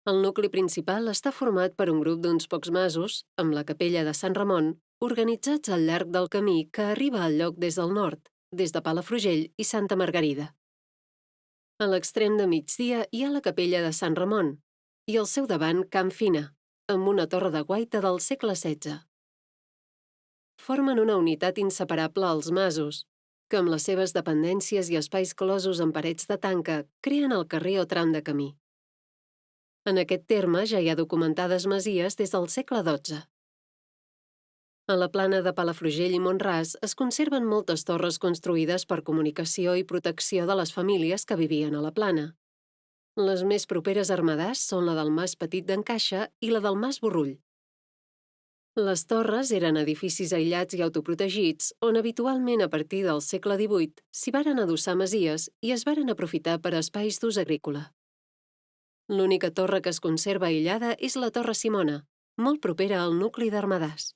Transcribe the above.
El nucli principal està format per un grup d'uns pocs masos, amb la capella de Sant Ramon, organitzats al llarg del camí que arriba al lloc des del nord, des de Palafrugell i Santa Margarida. A l'extrem de migdia hi ha la capella de Sant Ramon i al seu davant Camp Fina, amb una torre de guaita del segle XVI. Formen una unitat inseparable als masos, que amb les seves dependències i espais closos amb parets de tanca creen el carrer o tram de camí. En aquest terme ja hi ha documentades masies des del segle XII. A la plana de Palafrugell i Mont-ras es conserven moltes torres construïdes per comunicació i protecció de les famílies que vivien a la plana. Les més properes a Ermedàs són la del Mas Petit d'en Caixa i la del Mas Borrull. Les torres eren edificis aïllats i autoprotegits on habitualment a partir del segle XVIII s'hi varen adossar masies i es varen aprofitar per a espais d'ús agrícola. L'única torre que es conserva aïllada és la Torre Simona, molt propera al nucli d'Ermedàs.